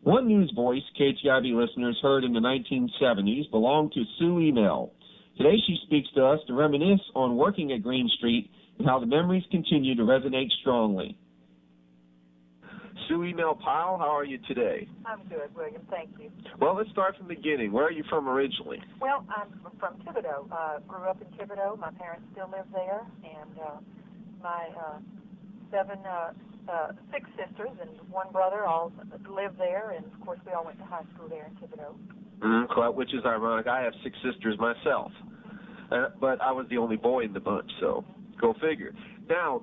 One news voice KTIB listeners heard in the 1970s belonged to Sue Hymel. Today she speaks to us to reminisce on working at Green Street and how the memories continue to resonate strongly. Sue Hymel-Pyle, how are you today? I'm good, William. Thank you. Well, let's start from the beginning. Where are you from originally? Well, I'm from Thibodeau. Grew up in Thibodeau. My parents still live there, and my six sisters and one brother all live there, and of course we all went to high school there in Thibodeau. Which is ironic. I have six sisters myself, but I was the only boy in the bunch, so go figure. Now,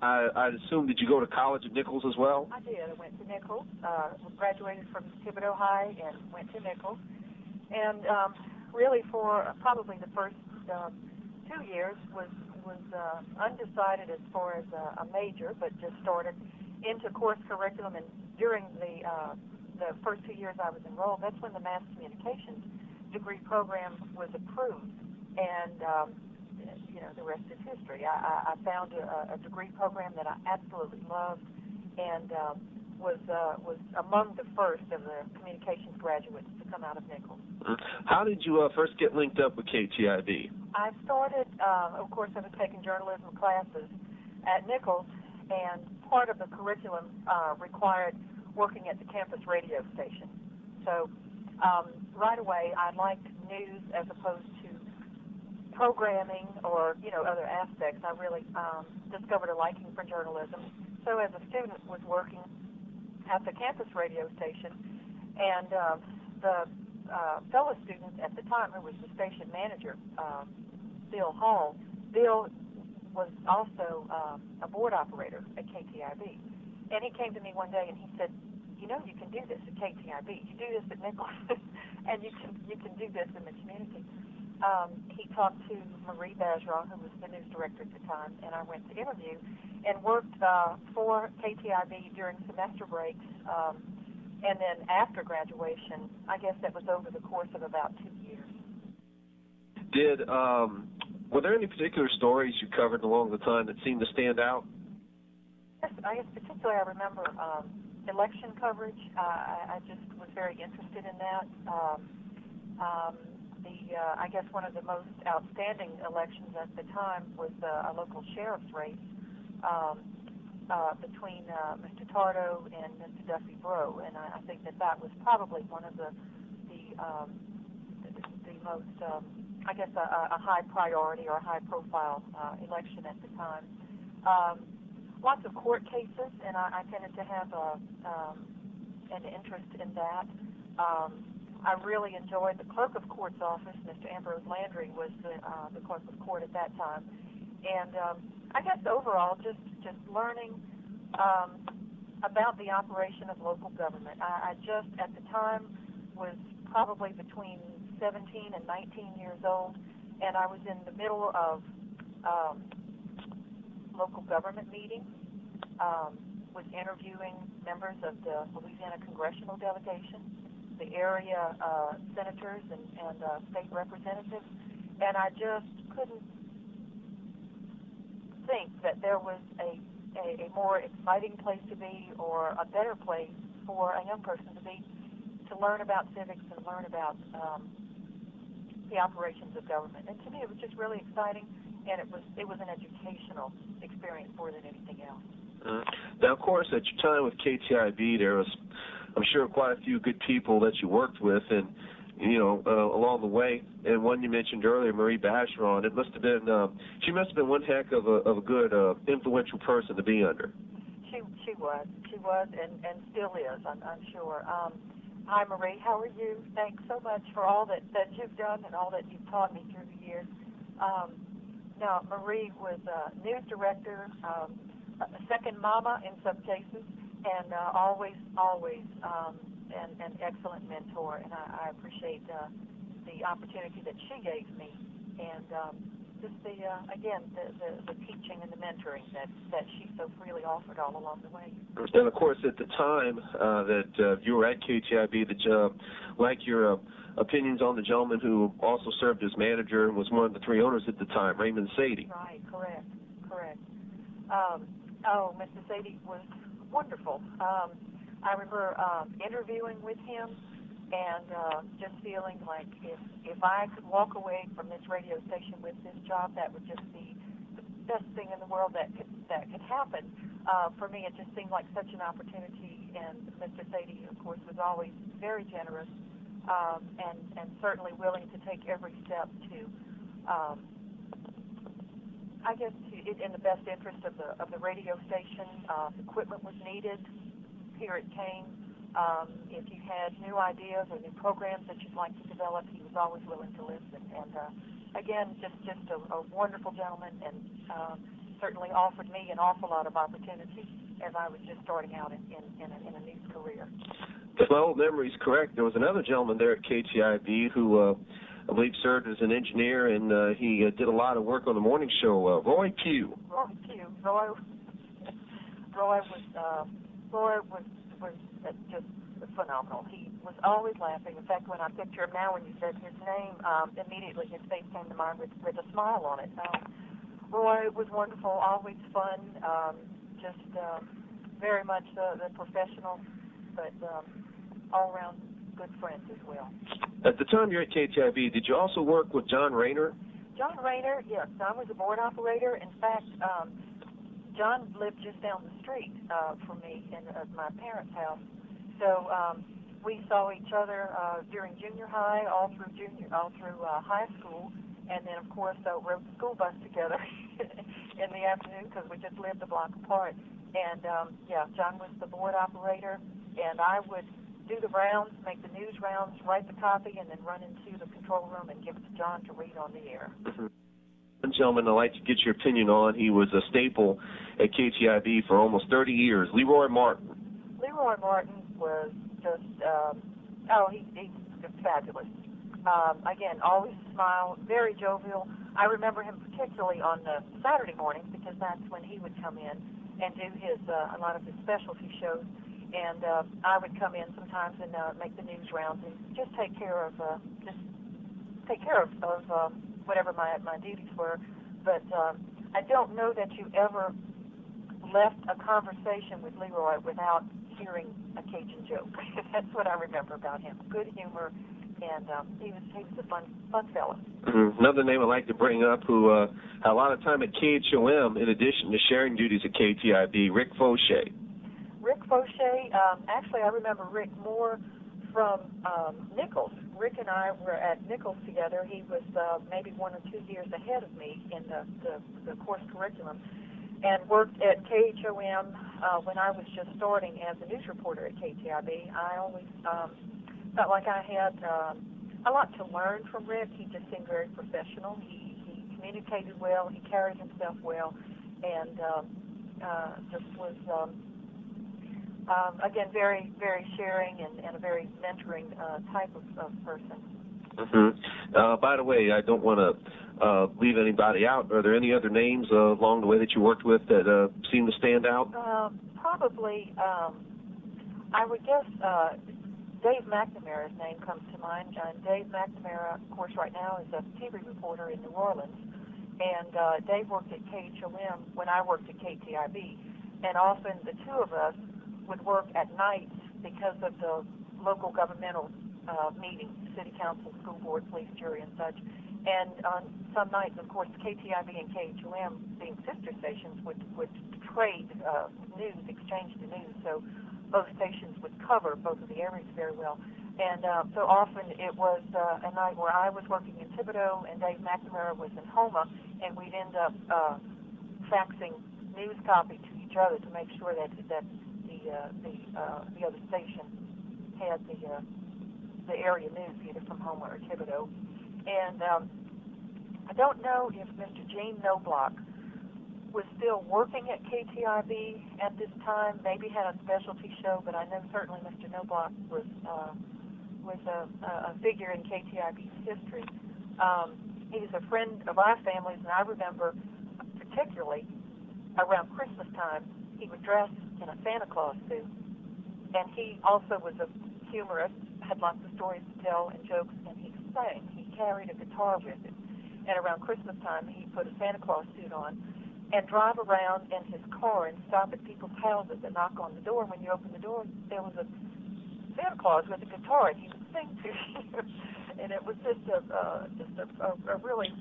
I assume, did you go to college at Nichols as well? I did. I went to Nichols, graduated from Thibodeau High and went to Nichols. And really for probably the first 2 years was undecided as far as a major, but just started into course curriculum. And during the first 2 years I was enrolled, that's when the mass communications degree program was approved. And the rest is history. I found a degree program that I absolutely loved, and was among the first of the communications graduates to come out of Nichols. How did you first get linked up with KTIB? I started, of course, I was taking journalism classes at Nichols, and part of the curriculum required working at the campus radio station. So right away, I liked news as opposed to programming or other aspects. I really discovered a liking for journalism. So as a student was working at the campus radio station, and the fellow student at the time, who was the station manager, Bill Hall, Bill was also a board operator at KTIB, and he came to me one day and he said, you can do this at KTIB, you do this at Nichols, and you can do this in the community. He talked to Marie Bergeron, who was the news director at the time, and I went to interview and worked for KTIB during semester breaks, and then after graduation. I guess that was over the course of about 2 years. Were there any particular stories you covered along the time that seemed to stand out? Yes, I guess particularly I remember election coverage. I just was very interested in that. I guess one of the most outstanding elections at the time was a local sheriff's race between Mr. Tardo and Mr. Duffy Breaux, and I think that was probably one of the most, I guess, a high priority or a high profile election at the time. Lots of court cases, and I tended to have an interest in that. I really enjoyed the clerk of court's office. Mr. Ambrose Landry was the clerk of court at that time. And I guess overall, just learning about the operation of local government. I just, at the time, was probably between 17 and 19 years old, and I was in the middle of local government meetings, was interviewing members of the Louisiana congressional delegation, the area senators and state representatives, and I just couldn't think that there was a more exciting place to be or a better place for a young person to be, to learn about civics and learn about the operations of government. And to me, it was just really exciting, and it was an educational experience more than anything else. Now, of course, at your time with KTIB, there was, I'm sure, quite a few good people that you worked with, and along the way. And one you mentioned earlier, Marie Bergeron. It must have been, she must have been one heck of a good, influential person to be under. She was, and still is. I'm sure. Hi, Marie. How are you? Thanks so much for all that you've done and all that you've taught me through the years. Now, Marie was a news director, a second mama in some cases, and always an excellent mentor. And I appreciate the opportunity that she gave me, and just the teaching and the mentoring that she so freely offered all along the way. And of course, at the time that you were at KTIB, like your opinions on the gentleman who also served as manager and was one of the three owners at the time, Raymond Sadie. Right, correct. Mr. Sadie was wonderful. I remember interviewing with him and just feeling like if I could walk away from this radio station with this job, that would just be the best thing in the world that could happen. For me, it just seemed like such an opportunity, and Mr. Sadie, of course, was always very generous and certainly willing to take every step to, I guess, in the best interest of the radio station. If equipment was needed, here it came. If you had new ideas or new programs that you'd like to develop, he was always willing to listen. And again, just a wonderful gentleman, and certainly offered me an awful lot of opportunity as I was just starting out in a news career. If my old memory is correct, there was another gentleman there at KTIB who I believe served as an engineer, and he did a lot of work on the morning show, Roy Pugh. Roy was just phenomenal. He was always laughing. In fact, when I picture him now, when you said his name, immediately his face came to mind with a smile on it. Roy was wonderful, always fun, just very much the professional, but all-around good friends as well. At the time you're at KTIB, did you also work with John Raynor? John Raynor, yes. John was a board operator. In fact, John lived just down the street from me at my parents' house. So we saw each other during junior high, all through high school, and then, of course, rode the school bus together in the afternoon because we just lived a block apart. And, John was the board operator, and I would do the rounds, make the news rounds, write the copy, and then run into the control room and give it to John to read on the air. Mm-hmm. One gentleman I'd like to get your opinion on. He was a staple at KTIB for almost 30 years, Leroy Martin. Leroy Martin was just, he's fabulous. Again, always smile, very jovial. I remember him particularly on the Saturday mornings because that's when he would come in and do a lot of his specialty shows. And I would come in sometimes and make the news rounds and just take care of whatever my duties were. But I don't know that you ever left a conversation with Leroy without hearing a Cajun joke. That's what I remember about him. Good humor, and he was a fun fellow. Mm-hmm. Another name I'd like to bring up who had a lot of time at KHOM in addition to sharing duties at KTIB, Rick Fauché. Rick Fauché, actually I remember Rick more from Nichols. Rick and I were at Nichols together. He was maybe 1 or 2 years ahead of me in the course curriculum, and worked at KHOM when I was just starting as a news reporter at KTIB. I always felt like I had a lot to learn from Rick. He just seemed very professional. He communicated well. He carried himself well, and just was, again, very, very sharing and a very mentoring type of person. Mm-hmm. By the way, I don't want to leave anybody out. Are there any other names along the way that you worked with that seem to stand out? Probably, I would guess Dave McNamara's name comes to mind. Dave McNamara, of course, right now is a TV reporter in New Orleans, and Dave worked at KHOM when I worked at KTIB, and often the two of us would work at nights because of the local governmental meetings, city council, school board, police, jury, and such. And on some nights, of course, KTIB and KHOM, being sister stations, would trade news, exchange the news. So both stations would cover both of the areas very well. And so often it was a night where I was working in Thibodaux and Dave McNamara was in Houma, and we'd end up faxing news copy to each other to make sure that the other station had the area news either from Houma or Thibodaux. And I don't know if Mr. Gene Knobloch was still working at KTIB at this time, maybe had a specialty show, but I know certainly Mr. Knobloch was a figure in KTIB's history. He was a friend of our family's, and I remember particularly around Christmas time, he would dress in a Santa Claus suit, and he also was a humorist, had lots of stories to tell and jokes, and he sang. He carried a guitar with him, and around Christmas time, he put a Santa Claus suit on, and drive around in his car and stop at people's houses and knock on the door. When you open the door, there was a Santa Claus with a guitar, and he would sing to you. And it was just a really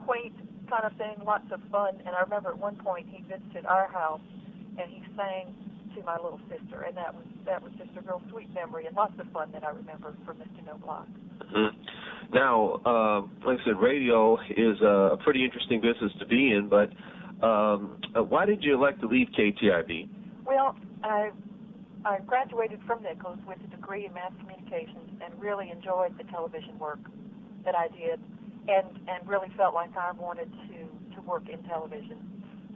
quaint kind of thing, lots of fun. And I remember at one point he visited our house, and he sang to my little sister, and that was just a real sweet memory and lots of fun that I remember from Mr. No Block. Mm-hmm. Now, like I said, radio is a pretty interesting business to be in, but why did you elect to leave KTIB? Well, I graduated from Nichols with a degree in mass communications and really enjoyed the television work that I did and really felt like I wanted to work in television.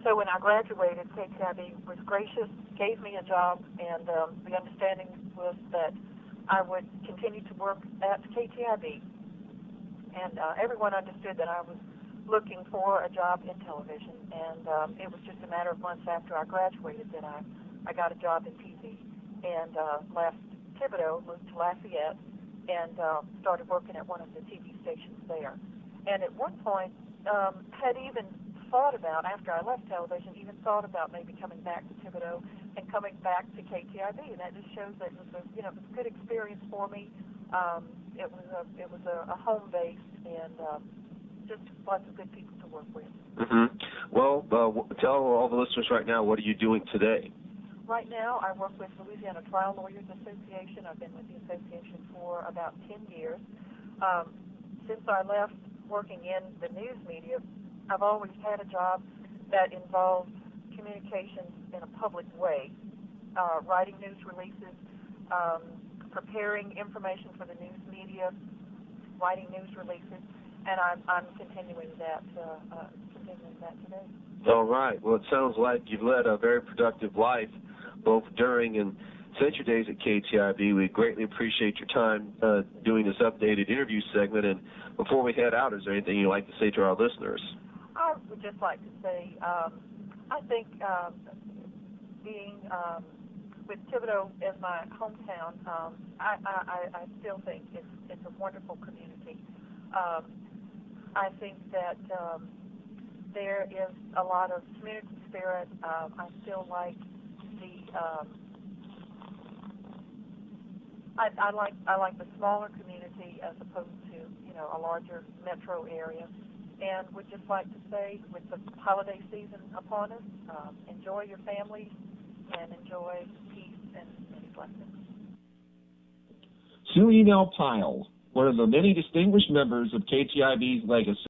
So when I graduated, KTIB was gracious, gave me a job, and the understanding was that I would continue to work at KTIB. And everyone understood that I was looking for a job in television. And it was just a matter of months after I graduated that I got a job in TV and left Thibodaux, moved to Lafayette, and started working at one of the TV stations there. And at one point, had even thought about, after I left television, maybe coming back to Thibodaux and coming back to KTIB, and that just shows that it was a good experience for me. It was a home base and just lots of good people to work with. Mm-hmm. Well, tell all the listeners right now, what are you doing today? Right now, I work with Louisiana Trial Lawyers Association. I've been with the association for about 10 years. Since I left working in the news media, I've always had a job that involves communications in a public way, writing news releases, preparing information for the news media, writing news releases, and I'm continuing that today. All right. Well, it sounds like you've led a very productive life, both during and since your days at KTIB. We greatly appreciate your time doing this updated interview segment. And before we head out, is there anything you'd like to say to our listeners? I would just like to say, I think being with Thibodaux as my hometown, I still think it's a wonderful community. I think that there is a lot of community spirit. I still like I like the smaller community as opposed to a larger metro area. And would just like to say, with the holiday season upon us, enjoy your families and enjoy peace and many blessings. Sue Hymel-Pyle, one of the many distinguished members of KTIB's legacy.